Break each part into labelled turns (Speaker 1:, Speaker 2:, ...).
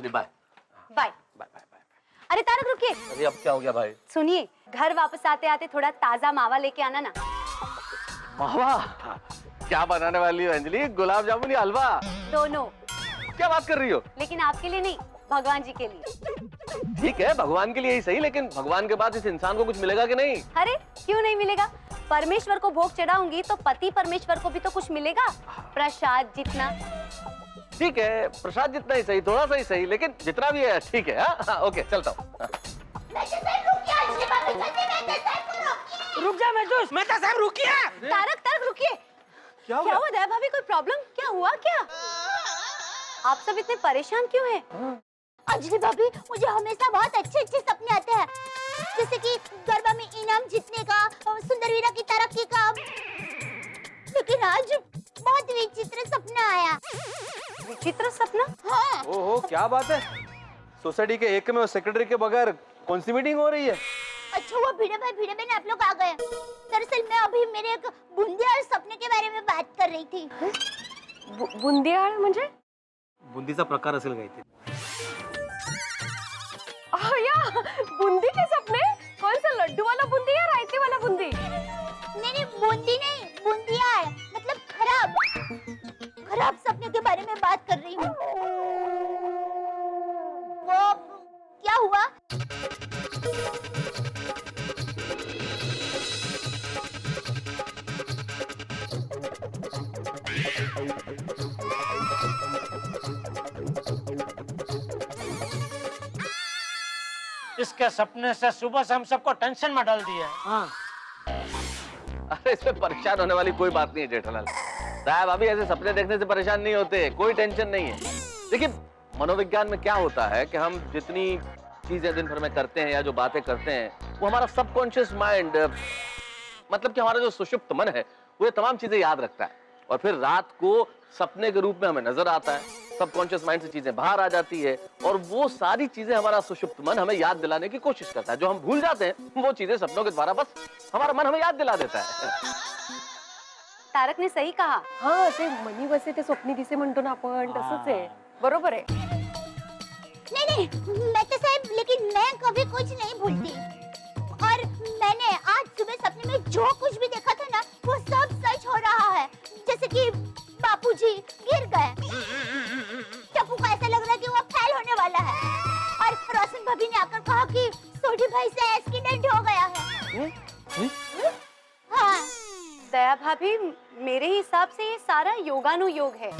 Speaker 1: जल्दी, bye
Speaker 2: bye
Speaker 1: bye bye bye.
Speaker 2: अरे तारक रुकिए।
Speaker 1: अरे अब क्या हो गया भाई?
Speaker 2: सुनिए, घर वापस आते आते थोड़ा ताजा मावा लेके आना ना।
Speaker 1: मावा? क्या बनाने वाली हो अंजलि? गुलाब जामुन या हलवा?
Speaker 2: दोनों।
Speaker 1: क्या बात कर रही हो?
Speaker 2: लेकिन आपके लिए नहीं, भगवान जी के लिए।
Speaker 1: ठीक है, भगवान के लिए ही सही, लेकिन भगवान के बाद इस इंसान को कुछ मिलेगा कि नहीं?
Speaker 2: अरे क्यों नहीं मिलेगा? परमेश्वर को भोग चढ़ाऊंगी तो पति परमेश्वर को भी तो कुछ मिलेगा, प्रसाद जितना।
Speaker 1: ठीक है, प्रसाद जितना ही सही, थोड़ा सा ही सही, लेकिन जितना भी है ठीक है। हाँ, ओके, चलता हूँ।
Speaker 3: रुक जा महजूस, मेहता साहब रुकिए।
Speaker 2: तारक रुकिए। क्या हुआ दया भाभी? कोई प्रॉब्लम? क्या हुआ क्या? आप सब इतने परेशान क्यों हैं?
Speaker 4: अंजलि भाभी, मुझे हमेशा बहुत अच्छे अच्छे सपने आते हैं, जैसे कि गरबा में इनाम जीतने का, सुंदर वीरा की तरक्की का। लेकिन आज बहुत विचित्र सपना आया।
Speaker 2: विचित्र सपना?
Speaker 4: हाँ।
Speaker 1: ओहो, क्या बात है? सोसाइटी के एक में सेक्रेटरी के बगैर कौन सी मीटिंग हो रही है?
Speaker 4: अच्छा हुआ भिड़े बहन आप लोग आ गए। दरअसल मैं अभी मेरे एक बूंदियार सपने के बारे में बात कर रही थी।
Speaker 2: बुंदियाळ म्हणजे?
Speaker 1: बुंदीचा प्रकार असेल काहीतरी।
Speaker 2: बूंदी के सपने? कौन सा, लड्डू वाला बूंदी या रायते वाला बूंदी?
Speaker 4: नहीं, बूंदी नहीं, बूंदियार मतलब खराब सपने के बारे में बात कर रही हूँ। वो क्या हुआ?
Speaker 3: इसके सपने से सुबह से हम सबको टेंशन में डाल दिया। हाँ।
Speaker 1: अरे इसमें परेशान होने वाली कोई बात नहीं है जेठालाल साहब। अभी ऐसे सपने देखने से परेशान नहीं होते, कोई टेंशन नहीं है। देखिए, मनोविज्ञान में क्या होता है कि हम जितनी चीजें दिन भर में करते हैं या जो बातें करते हैं, वो हमारा सबकॉन्शियस माइंड, मतलब कि हमारा जो सुषुप्त मन है, वो ये तमाम चीजें याद रखता है और फिर रात को सपने के रूप में हमें नजर आता है। सबकॉन्शियस माइंड से चीजें बाहर आ जाती है और वो सारी चीजें हमारा सुषुप्त मन हमें याद दिलाने की कोशिश करता है। जो हम भूल जाते हैं वो चीजें सपनों के द्वारा बस हमारा मन हमें याद दिला देता है।
Speaker 2: तारक ने सही कहा।
Speaker 5: हाँ, ते मनी वसे ते स्वप्नी दिसे म्हणतो ना आपण, तसंच आहे। बरोबर आहे।
Speaker 4: नहीं, मैं तो साहब, लेकिन मैं कभी कुछ नहीं भूलती। और मैंने आज सुबह सपने में जो कुछ भी देखा था ना, वो सब सच हो रहा है। जैसे कि बापूजी गिर गए, टप्पू को ऐसा लग रहा है कि वो फेल होने वाला है, और रोशन भाभी ने आकर कहा कि सोडी भाई से एक्सीडेंट हो गया है। हाँ।
Speaker 2: दया भाभी, मेरे हिसाब से ये सारा योगानुयोग है।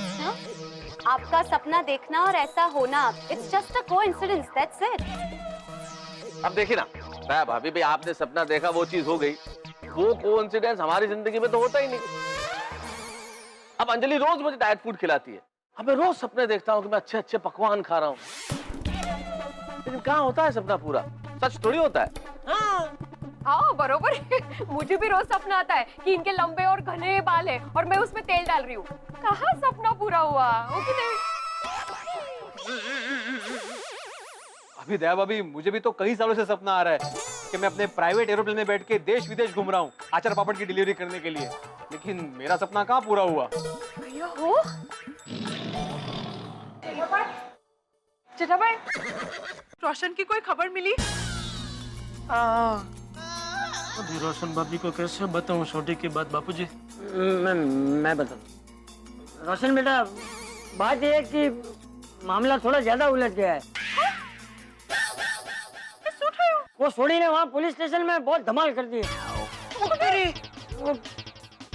Speaker 2: आपका सपना देखना और ऐसा होना, it's just a coincidence, that's it.
Speaker 1: अब देखिए ना दया भाभी, भाई आपने सपना देखा, वो चीज हो गई, वो कोइंसिडेंस हमारी जिंदगी में तो होता ही नहीं। अब अंजलि रोज मुझे डाइट फूड खिलाती है, अब मैं रोज सपने देखता हूँ कि मैं अच्छे अच्छे पकवान खा रहा हूँ, लेकिन कहाँ होता है सपना पूरा? सच थोड़ी होता है।
Speaker 5: हाँ बरोबर है। मुझे भी रोज सपना आता है कि इनके लंबे और घने बाल है और मैं उसमें तेल डाल रही हूँ। कहाँ सपना पूरा हुआ? हो कि नहीं?
Speaker 6: अभी दया भाभी, मुझे भी तो कई सालों से सपना आ रहा है कि मैं अपने प्राइवेट एरोप्लेन में बैठ के देश विदेश घूम रहा हूँ आचार पापड़ की डिलीवरी करने के लिए, लेकिन मेरा सपना कहाँ पूरा हुआ।
Speaker 5: भैया हो चिट्ठा भाई, रोशन की कोई खबर मिली?
Speaker 3: अभी रोशन भाभी को कैसे बताऊं छोटी की बात बापूजी?
Speaker 7: मैं बताऊं। रोशन बेटा, बात यह है कि मामला थोड़ा ज्यादा उलझ गया है। वो सोडी ने वहाँ पुलिस स्टेशन में बहुत धमाल कर दी है। वो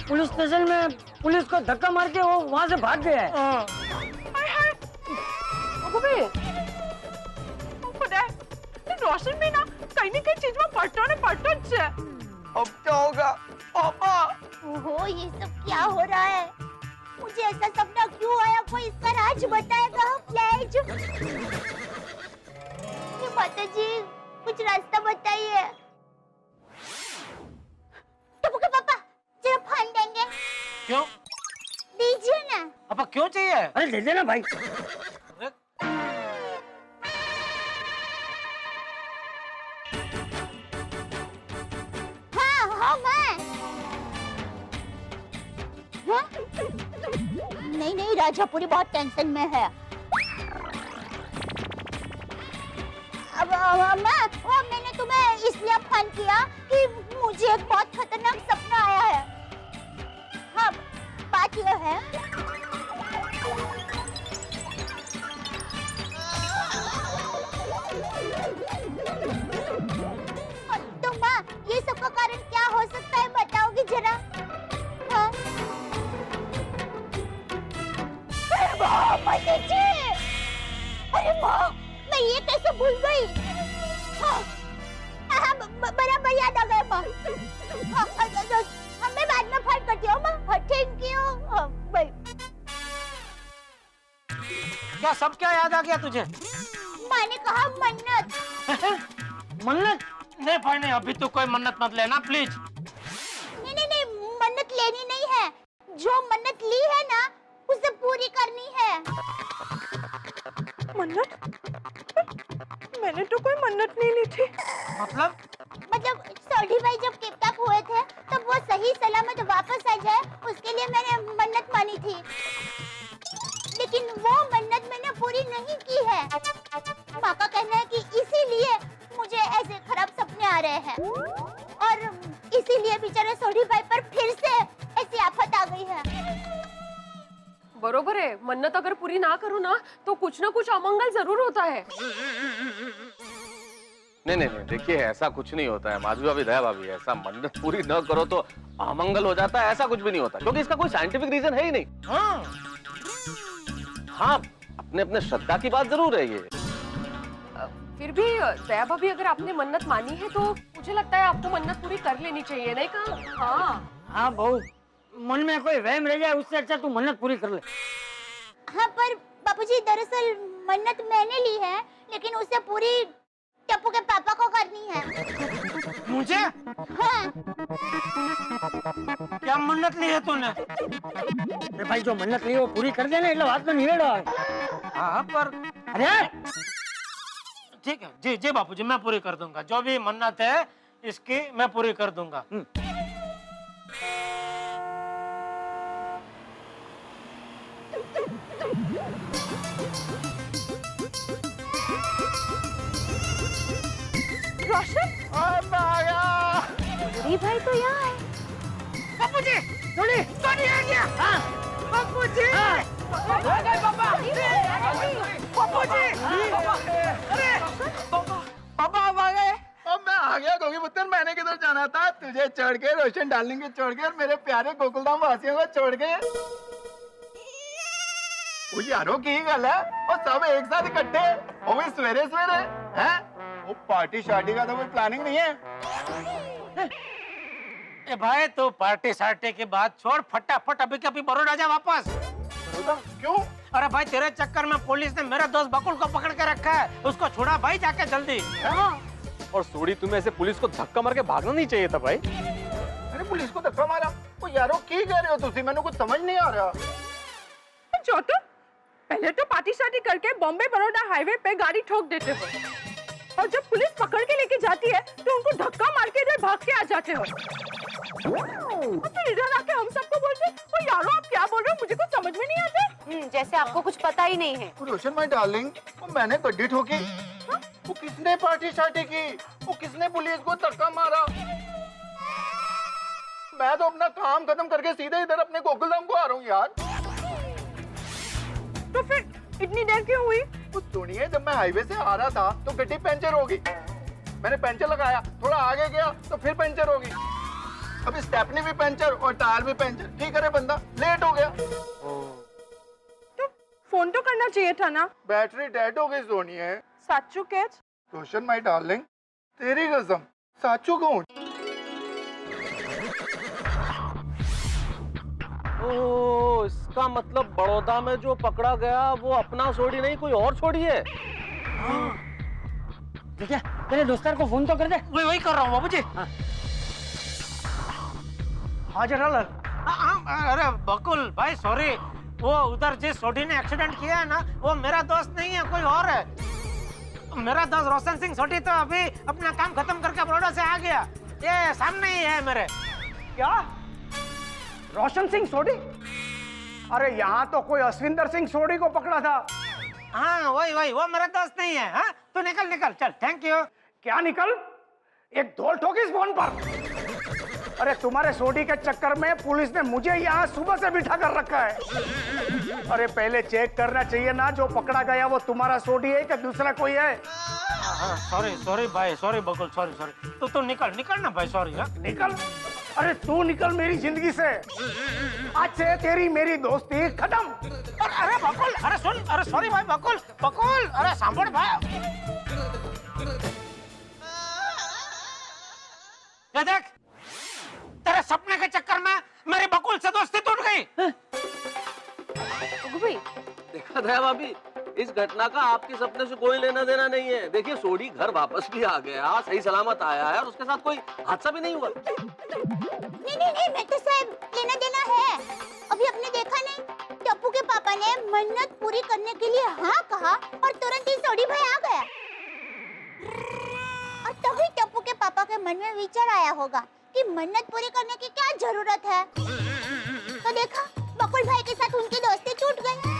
Speaker 7: पुलिस स्टेशन में पुलिस को धक्का मार के वो वहाँ से भाग गया है।
Speaker 5: रोशन भी ना कहीं न कहीं चीज में पटो ने पटो है।
Speaker 1: अब क्या होगा पापा?
Speaker 4: ओहो, ये सब क्या हो रहा है? मुझे ऐसा सपना क्यों आया? कोई इसका राज बताएगा प्लीज? ये माता जी, कुछ रास्ता बताइए। टप्पू के पापा, जरा फोन देंगे?
Speaker 3: क्यों?
Speaker 4: दीजिए ना।
Speaker 3: पापा क्यों चाहिए?
Speaker 7: अरे दे देना भाई।
Speaker 4: हाँ, मैं। हाँ? नहीं, राजा पूरी बहुत टेंशन में है। अम्मा, वो मैंने तुम्हें इसलिए फोन किया कि मुझे एक बहुत खतरनाक सपना आया है। हाँ, बात यह है तो माँ, ये सब का कारण क्या हो सकता है, बताओगी जरा? हाँ? अरे माँ, मैं ये कैसे भूल गई? हाँ, हाँ, बराबर याद आ गया माँ। हाँ, मैं बाद में फोन करती हूँ माँ। Thank you. हाँ, बाय।
Speaker 3: क्या सब क्या याद आ गया तुझे?
Speaker 4: माँ ने कहा मन्नत।
Speaker 3: मन्नत? नहीं भाई नहीं, अभी तो कोई मन्नत मत लेना प्लीज।
Speaker 4: नहीं, मन्नत लेनी नहीं है। जो मन्नत ली है ना, उसे पूरी करनी है।
Speaker 5: मन्नत? मैंने तो कोई मन्नत नहीं ली थी।
Speaker 3: मतलब
Speaker 4: सोढ़ी भाई जब किडनैप हुए थे तब वो सही सलामत वापस आ जाए, उसके लिए मैंने मन्नत मानी थी। लेकिन वो मन्नत मैंने पूरी नहीं की है। माँ का कहना है कि इसीलिए मुझे ऐसे खराब सपने आ रहे हैं और इसीलिए बेचारे सोढ़ी भाई पर फिर से ऐसी आफत आ गई है।
Speaker 5: बरोबर है, मन्नत अगर पूरी ना करो ना तो कुछ ना कुछ अमंगल जरूर होता है।
Speaker 1: नहीं, देखिए ऐसा कुछ नहीं होता है माधवी भाभी, दया भाभी। ऐसा मन्नत पूरी न करो तो अमंगल हो जाता है, ऐसा कुछ भी नहीं होता, क्योंकि इसका कोई साइंटिफिक रीजन है ही नहीं। हाँ, अपने अपने श्रद्धा की बात जरूर है ये।
Speaker 5: फिर भी दया भाभी, अगर आपने मन्नत मानी है तो मुझे लगता है आपको मन्नत पूरी कर लेनी चाहिए, नहीं कहा?
Speaker 7: हाँ बहू, मन में कोई वहम रह जाए उससे अच्छा तू मन्नत पूरी कर ले।
Speaker 4: हाँ, पर बापूजी दरअसल मन्नत मैंने ली है, लेकिन उसे पूरी टप्पू के पापा को करनी है।
Speaker 3: मुझे?
Speaker 4: हाँ।
Speaker 3: क्या मन्नत ली है तूने?
Speaker 7: अरे भाई, जो मन्नत ली वो पूरी कर देना, એટલે વાત તો નિવેડો આવે।
Speaker 3: हाँ पर
Speaker 7: अरे
Speaker 3: ठीक है जी जी बापूजी, मैं पूरी कर दूंगा। जो भी मन्नत है इसकी मैं पूरी कर दूंगा।
Speaker 5: रोशन?
Speaker 2: सोढ़ी भाई तो यहाँ है।
Speaker 3: बापूजी, सोनी, सोनी आ गया। हाँ, बापूजी। आ गए पापा। बापूजी। अरे, पापा आप आ गए।
Speaker 8: अब मैं आ गया गोगी पुत्र। मैंने किधर जाना था? तुझे छोड़ के, रोशन डार्लिंग को छोड़ के और मेरे प्यारे गोकुलधाम वासियों को छोड़ के। वो यारों की गल है, वो सब एक साथ इकट्ठे, वो भी सवेरे सवेरे हैं। वो पार्टी शार्टी का तो कोई प्लानिंग नहीं है।
Speaker 3: ए भाई, तो पार्टी सार्टी की बात छोड़, फटाफट अभी के अभी बड़ौदा जा वापस।
Speaker 8: क्यों?
Speaker 3: अरे भाई, तेरे चक्कर में पुलिस ने मेरे दोस्त बकुल को पकड़ के रखा है, उसको छुड़ा भाई जाके जल्दी।
Speaker 6: और सोड़ी, तुम्हें ऐसे पुलिस को धक्का मार के भागना नहीं चाहिए था भाई।
Speaker 8: अरे पुलिस को धक्का मारा? वो यारों की कह रहे हो तुसी? मैंने कुछ समझ नहीं आ रहा।
Speaker 5: छोटू, पहले तो पार्टी शार्टी करके बॉम्बे बड़ौदा हाईवे पे गाड़ी ठोक देते हो, और जब पुलिस पकड़ के लेके जाती है तो उनको धक्का मार के इधर भाग के आ जाते हो। तो इधर आके हम सबको बोलते हो यारो आप क्या बोल रहे हो, मुझे कुछ समझ में नहीं आता।
Speaker 2: जैसे आपको कुछ पता ही नहीं है।
Speaker 8: रोशन माय डार्लिंग, वो मैंने गड्डी ठोकी। वो किसने पार्टी शार्टी की? वो किसने पुलिस को धक्का मारा? मैं तो अपना काम खत्म करके सीधे इधर अपने गोकुलधाम को आ रहा हूँ यार।
Speaker 5: तो फिर इतनी देर क्यों हुई?
Speaker 8: तो सुनिए, जब मैं हाईवे से आ रहा था तो गड्डी पंचर हो गई। मैंने पंचर लगाया, थोड़ा आगे गया तो फिर पंचर हो गई। अभी स्टेपनी भी पंचर और टायर भी पंचर। ठीक है रे बंदा, लेट हो गया।
Speaker 5: तो फोन तो करना चाहिए था ना।
Speaker 8: बैटरी डेड हो गई सोनिए।
Speaker 5: साचू कैच?
Speaker 8: रोशन माय डार्लिंग, तेरी कसम साचू कहूँ।
Speaker 1: ओह, इसका मतलब बड़ौदा में जो पकड़ा गया वो अपना सोड़ी नहीं, कोई और छोड़ी है।
Speaker 7: देखिए, तेरे दोस्तार को फोन तो कर दे।
Speaker 3: वही कर रहा हूँ बाबूजी।
Speaker 7: हाँ जरा लग।
Speaker 3: अरे बकुल भाई, सॉरी, वो उधर जिस सोढ़ी ने एक्सीडेंट किया है ना, वो मेरा दोस्त नहीं है, कोई और है। मेरा दोस्त रोशन सिंह सोढ़ी तो अभी अपना काम खत्म करके बड़ौदा से आ गया। ये सामने ही है मेरे।
Speaker 9: क्या? रोशन सिंह सोढ़ी? अरे यहाँ तो कोई अश्विंदर सिंह सोढ़ी को पकड़ा था।
Speaker 3: हाँ वही, वो मेरा दोस्त नहीं है। हाँ, तू निकल निकल चल, थैंक यू।
Speaker 9: क्या निकल? एक धोल ठोकी इस फोन पर। अरे तुम्हारे सोडी के चक्कर में पुलिस ने मुझे यहाँ सुबह से बिठा कर रखा है। अरे पहले चेक करना चाहिए ना, जो पकड़ा गया वो तुम्हारा सोडी है कि दूसरा कोई है?
Speaker 3: सॉरी सॉरी भाई, सॉरी बकुल, सॉरी सॉरी। तू निकल निकल ना भाई, सॉरी।
Speaker 9: निकल? अरे तू निकल मेरी जिंदगी से। आज से तेरी मेरी दोस्ती खत्म।
Speaker 3: अरे बकुल, अरे सुन, अरे सॉरी भाई बकुल, बकुल, अरे सांभर भाई। ये देख, तेरे सपने के चक्कर में मेरी बकुल से दोस्ती टूट गई।
Speaker 1: देखा दया भाभी, इस घटना का आपके सपने से कोई लेना देना नहीं है। देखिए सोडी घर वापस भी आ गया, सही सलामत आया है और उसके साथ कोई हादसा भी नहीं हुआ।
Speaker 4: नहीं मैं तो साहब लेना देना है। अभी आपने देखा नहीं, टप्पू के पापा ने मन्नत पूरी करने के लिए हाँ कहा और तुरंत ही सोडी भाई आ गया। और तभी टप्पू के पापा के मन में विचार आया होगा कि मन्नत पूरी करने की क्या जरूरत है। तो देखा, बकुल भाई के साथ उनकी दोस्ती टूट गई।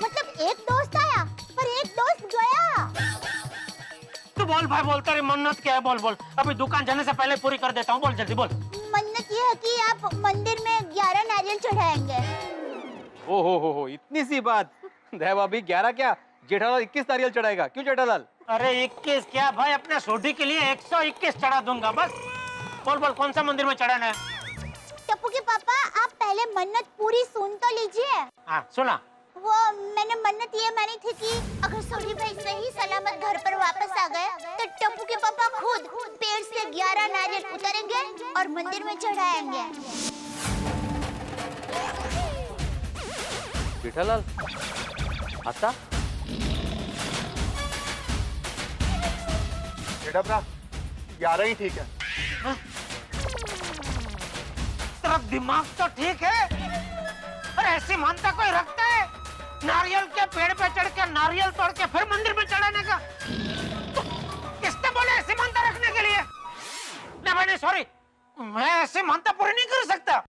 Speaker 4: मतलब एक दोस्त आया पर एक दोस्त गया।
Speaker 3: तू बोल भाई, बोल, तेरी मन्नत क्या है? बोल बोल, अभी दुकान जाने से पहले पूरी कर देता हूँ। बोल जल्दी बोल।
Speaker 4: मन्नत ये है कि आप मंदिर में 11 नारियल चढ़ाएंगे।
Speaker 6: हो, इतनी सी बात। दया भाभी 11 क्या, जेठालाल 21 नारियल चढ़ाएगा। क्यों जेठालाल?
Speaker 3: अरे 21 क्या भाई, अपने सोडी के लिए 121 चढ़ा दूंगा बस। बोल बोल, कौन सा मंदिर में चढ़ाना है?
Speaker 4: टप्पू के पापा, आप पहले मन्नत पूरी सुन तो लीजिए।
Speaker 3: हाँ सुना।
Speaker 4: वो मैंने मन्नत ये मानी थी कि अगर सोडी भाई सही सलामत घर पर वापस आ गए तो टप्पू के पापा खुद पेड़ से 11 नारियल उतारेंगे और मंदिर में चढ़ाएंगे।
Speaker 1: जेठालाल आता
Speaker 8: बेटा 11 ही ठीक है।
Speaker 3: तेरा दिमाग तो ठीक है, पर ऐसी मानता कोई रखता है नारियल के पेड़ पे चढ़ के नारियल तोड़ के फिर मंदिर में चढ़ाने का? तो किसने बोला ऐसी मानता रखने के लिए? नहीं भाई, सॉरी, मैं ऐसी मानता पूरी नहीं कर सकता।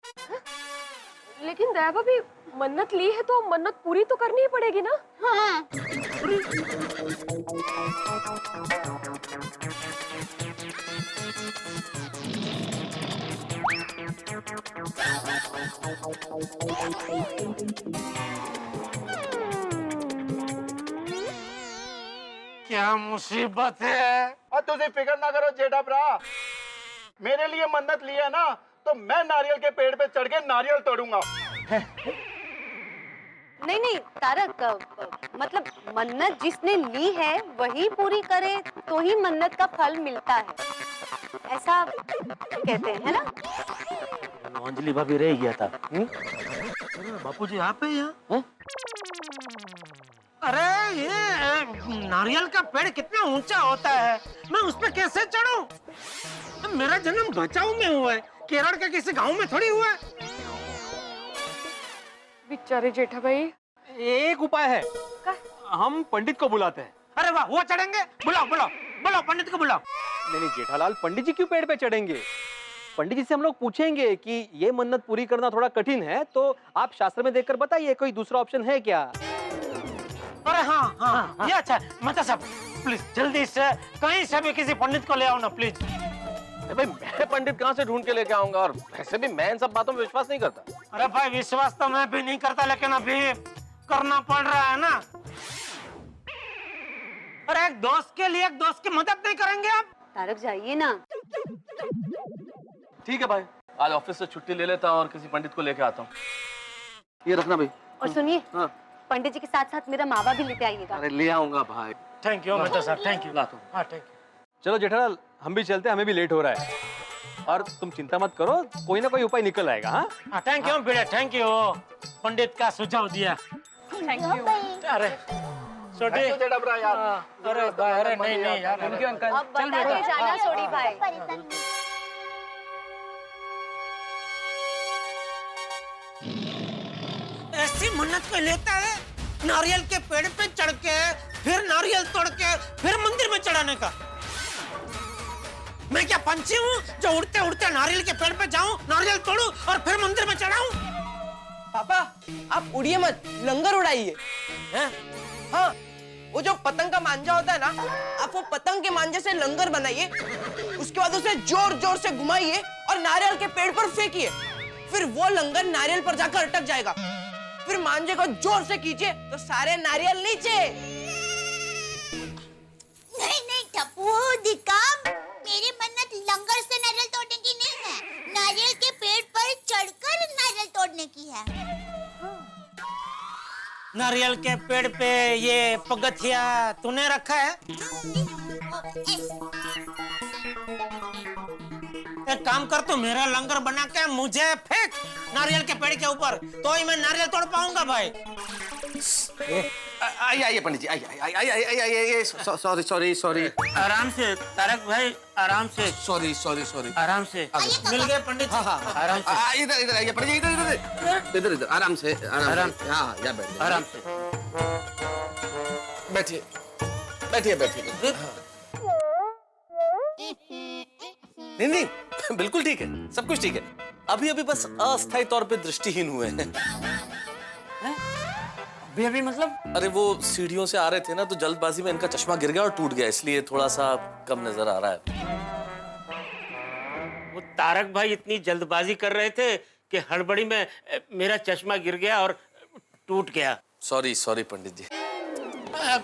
Speaker 5: लेकिन दया भाभी, मन्नत ली है तो मन्नत पूरी तो करनी ही पड़ेगी ना?
Speaker 4: हाँ।
Speaker 3: क्या मुसीबत है?
Speaker 8: और तुझे फिक्र ना करो जेठा भरा, मेरे लिए मन्नत लिया ना तो मैं नारियल के पेड़ पे चढ़ के नारियल तोड़ूंगा।
Speaker 2: नहीं तारक, मतलब मन्नत जिसने ली है वही पूरी करे तो ही मन्नत का फल मिलता है, ऐसा कहते हैं, है ना?
Speaker 3: अंजलि भाभी रह गया था। बापूजी आप है यहाँ? अरे ये नारियल का पेड़ कितना ऊंचा होता है, मैं उस पे कैसे चढ़ूं? मेरा जन्म बचाऊ में हुआ है, केरल के किसी गांव में थोड़ी हुआ है।
Speaker 5: बेचारे जेठा भाई।
Speaker 6: एक उपाय है, हम पंडित को बुलाते हैं।
Speaker 3: अरे वाह, वो चढ़ेंगे? बुलाओ बुलाओ बुलाओ, पंडित को बुलाओ।
Speaker 6: नहीं जेठालाल, पंडित जी क्यों पेड़ पे चढ़ेंगे? पंडित जी से हम लोग पूछेंगे कि ये मन्नत पूरी करना थोड़ा कठिन है, तो आप शास्त्र में देखकर बताइए कोई दूसरा ऑप्शन है क्या?
Speaker 3: अरे हाँ, ये अच्छा है। मतलब साहब प्लीज जल्दी से कहीं से भी किसी पंडित को ले आओ ना प्लीज।
Speaker 1: भाई मैं पंडित कहाँ से ढूंढ के लेके आऊंगा, और वैसे भी मैं इन सब बातों में विश्वास नहीं करता।
Speaker 3: अरे भाई विश्वास तो मैं भी नहीं करता, लेकिन अभी करना पड़ रहा है ना। अरे एक दोस्त के लिए एक दोस्त की मदद नहीं करेंगे आप?
Speaker 2: तारक जाइए ना।
Speaker 1: ठीक है भाई, आज ऑफिस से छुट्टी ले लेता हूँ और किसी पंडित को लेके आता हूँ। ये रखना भाई।
Speaker 2: और सुनिए,
Speaker 1: हाँ।
Speaker 2: पंडित जी के साथ साथ मेरा मावा भी लेते आइएगा।
Speaker 1: अरे ले आऊंगा भाई।
Speaker 3: थैंक यू मेहता साहब, थैंक यू।
Speaker 1: लाता हूँ।
Speaker 3: हाँ थैंक यू।
Speaker 6: चलो जेठालाल, हम भी चलते हैं, हमें भी लेट हो रहा है। और तुम चिंता मत करो, कोई ना कोई उपाय निकल आएगा। हाँ
Speaker 3: थैंक यू बेटा, थैंक यू, पंडित का सुझाव दिया।
Speaker 5: Thank you.
Speaker 3: अरे छोटे
Speaker 8: जेठा भरा यार।
Speaker 3: अरे अरे नहीं यार,
Speaker 5: थैंक यू अंकल।
Speaker 2: अब बता के जाना सोडी भाई।
Speaker 4: परेशान मत।
Speaker 3: ऐसी मन्नत कोई लेता है नारियल के पेड़ पे चढ़ के फिर नारियल तोड़ के फिर मंदिर में चढ़ाने का? मैं क्या पंछी हूँ जो उड़ते उड़ते नारियल के पेड़ पे जाऊं, नारियल तोड़ूं और फिर मंदिर में चढ़ाऊं?
Speaker 10: पापा आप उड़िए मत, लंगर उड़ाइए।
Speaker 3: हैं?
Speaker 10: हाँ, वो जो पतंग का मांझा होता है ना, आप वो पतंग के मांझे से लंगर बनाइए, उसके बाद उसे जोर जोर से घुमाइए और नारियल के पेड़ पर फेंकिए। फिर वो लंगर नारियल पर जाकर अटक जाएगा। फिर मांझे को जोर से खींचिए तो सारे नारियल नीचे।
Speaker 4: नहीं नहीं टप्पू दिक्का, मेरी मन्नत लंगर से नारियल तोड़ने की नहीं है, नारियल के पेड़ पर चढ़कर नारियल तोड़ने की है।
Speaker 3: नारियल के पेड़ पे ये पगथिया तूने रखा है? एक काम कर, तू मेरा लंगर बना के मुझे फेंक नारियल के पेड़ के ऊपर, तो ही मैं नारियल तोड़ पाऊंगा भाई।
Speaker 1: आइए पंडित जी, आइए। सॉरी।
Speaker 3: आराम से तारक भाई, आराम से।
Speaker 1: सॉरी।
Speaker 3: आराम से मिल गए पंडित जी।
Speaker 1: हाँ।
Speaker 3: आराम से।
Speaker 1: इधर आइए पंडित जी, इधर आराम से। हाँ, या बैठिए।
Speaker 3: आराम से
Speaker 1: बैठिए। नहीं, बिल्कुल ठीक है, सब कुछ ठीक है। अभी बस अस्थायी तौर पे दृष्टिहीन हुए हैं।
Speaker 7: अभी मतलब?
Speaker 1: अरे वो सीढ़ियों से आ रहे थे ना, तो जल्दबाजी में इनका चश्मा गिर गया और टूट गया, इसलिए थोड़ा सा कम नजर आ रहा है।
Speaker 3: वो तारक भाई इतनी जल्दबाजी कर रहे थे कि हड़बड़ी में मेरा चश्मा गिर गया और टूट गया।
Speaker 1: सॉरी पंडित जी।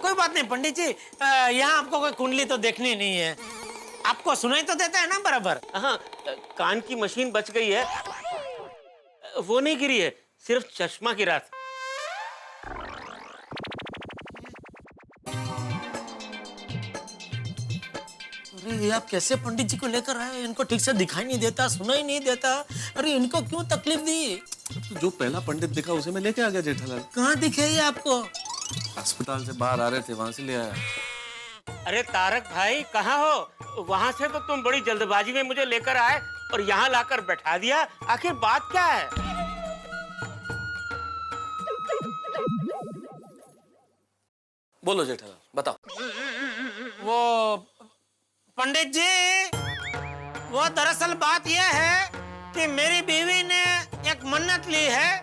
Speaker 3: कोई बात नहीं पंडित जी, यहाँ आपको कोई कुंडली तो देखनी नहीं है, आपको सुनाई तो देता है ना बराबर। हाँ, कान की मशीन बच गई है, वो नहीं गिरी है, सिर्फ चश्मा गिरा था। अरे ये आप कैसे पंडित जी को लेकर आए? इनको ठीक से दिखाई नहीं देता, सुनाई नहीं देता। अरे इनको क्यों तकलीफ दी?
Speaker 1: तो जो पहला पंडित दिखा उसे मैं लेके आ गया जेठालाल।
Speaker 3: कहाँ दिखे ये आपको?
Speaker 1: अस्पताल से बाहर आ रहे थे, वहां से ले आया।
Speaker 3: अरे तारक भाई कहाँ हो? वहां से तो तुम बड़ी जल्दबाजी में मुझे लेकर आए और यहाँ लाकर बैठा दिया, आखिर बात क्या है?
Speaker 1: बोलो जेठालाल, बताओ।
Speaker 3: वो पंडित जी, वो दरअसल बात यह है कि मेरी बीवी ने एक मन्नत ली है।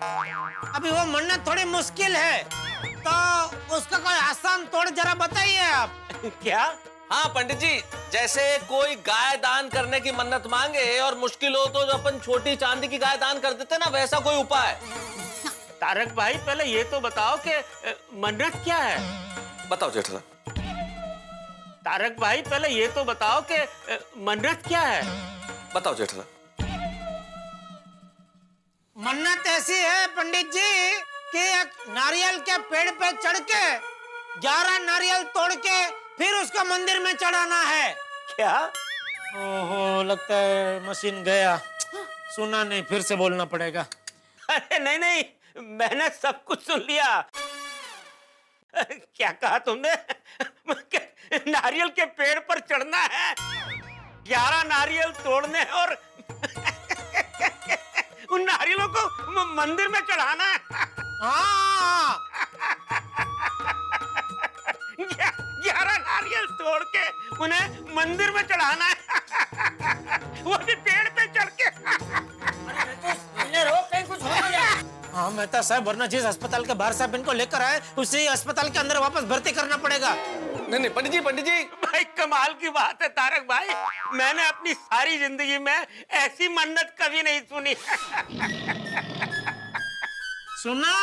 Speaker 3: अभी वो मन्नत थोड़ी मुश्किल है, तो उसका कोई आसान तोड़ जरा बताइए आप। क्या?
Speaker 1: हाँ पंडित जी, जैसे कोई गाय दान करने की मन्नत मांगे और मुश्किल हो तो अपन छोटी चांदी की गाय दान कर देते ना, वैसा कोई उपाय।
Speaker 3: तारक भाई पहले ये तो बताओ कि मन्नत क्या है?
Speaker 1: बताओ जेठालाल।
Speaker 3: तारक भाई पहले ये तो बताओ कि मन्नत क्या है?
Speaker 1: बताओ जेठालाल।
Speaker 3: मन्नत ऐसी है पंडित जी कि एक नारियल के पेड़ पे चढ़ के 11 नारियल तोड़ के फिर उसको मंदिर में चढ़ाना है। क्या? ओहो, लगता है मशीन गया, सुना नहीं, फिर से बोलना पड़ेगा। अरे नहीं, मैंने सब कुछ सुन लिया। क्या कहा तुमने? नारियल के पेड़ पर चढ़ना है, 11 नारियल तोड़ने और उन नारियलों को मंदिर में चढ़ाना है। हाँ, 11 नारियल तोड़ के उन्हें मंदिर में चढ़ाना है, वो भी पेड़ पे चढ़ के। कुछ हो गया। हाँ मेहता साहब, वरना जिस अस्पताल के बाहर साहब इनको लेकर आए उसी अस्पताल के अंदर वापस भर्ती करना पड़ेगा।
Speaker 1: नहीं पंडित जी
Speaker 3: भाई कमाल की बात है तारक भाई, मैंने अपनी सारी जिंदगी में ऐसी मन्नत कभी नहीं सुनी। सुना?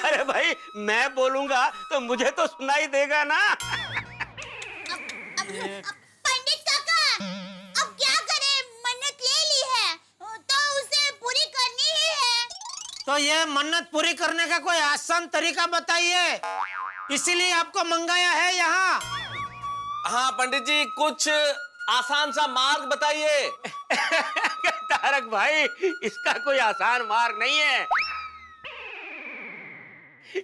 Speaker 3: अरे भाई मैं बोलूंगा तो मुझे तो सुनाई देगा ना।
Speaker 4: पंडित काका, अब क्या करें? मन्नत ले ली है तो उसे पूरी करनी ही है।
Speaker 3: तो ये मन्नत पूरी करने का कोई आसान तरीका बताइए, इसीलिए आपको मंगाया है यहाँ।
Speaker 1: हाँ पंडित जी, कुछ आसान सा मार्ग बताइए।
Speaker 3: तारक भाई, इसका कोई आसान मार्ग नहीं है,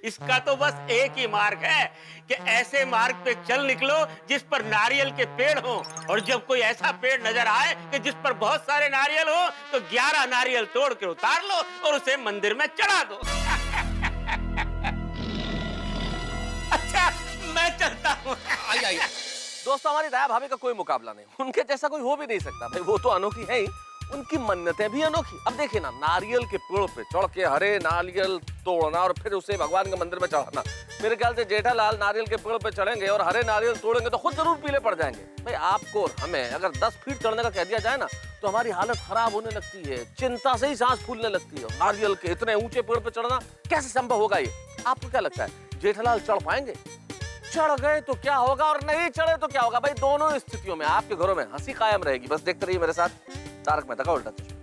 Speaker 3: इसका तो बस एक ही मार्ग है कि ऐसे मार्ग पे चल निकलो जिस पर नारियल के पेड़ हो, और जब कोई ऐसा पेड़ नजर आए कि जिस पर बहुत सारे नारियल हो तो 11 नारियल तोड़ के उतार लो और उसे मंदिर में चढ़ा दो। अच्छा मैं चलता हूँ।
Speaker 1: आइए दोस्तों, हमारी दया भाभी का कोई मुकाबला नहीं, उनके जैसा कोई हो भी नहीं सकता भाई, वो तो अनोखी है ही, उनकी मन्नतें भी अनोखी। अब देखिए ना, नारियल के पेड़ पे चढ़ के हरे नारियल तोड़ना और फिर उसे भगवान के मंदिर में चढ़ाना, मेरे ख्याल से जेठालाल नारियल के पेड़ पे चढ़ेंगे और हरे नारियल तोड़ेंगे तो खुद जरूर पीले पड़ जाएंगे। भाई आपको और हमें अगर 10 फीट चढ़ने का कह दिया जाए ना तो हमारी हालत खराब होने लगती है, चिंता से ही सांस फूलने लगती है। नारियल के इतने ऊंचे पेड़ पे चढ़ना कैसे संभव होगा ये? आपको क्या लगता है जेठालाल चढ़ पाएंगे? चढ़ गए तो क्या होगा और नहीं चढ़े तो क्या होगा? भाई दोनों स्थितियों में आपके घरों में हंसी कायम रहेगी। बस देखते रहिए मेरे साथ तारक मेहता का उल्टा चश्मा।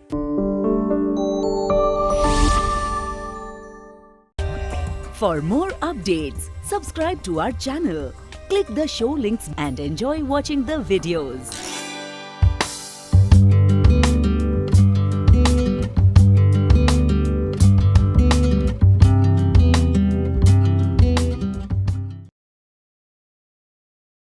Speaker 11: For more updates, subscribe to our channel, click the show links and enjoy watching the videos.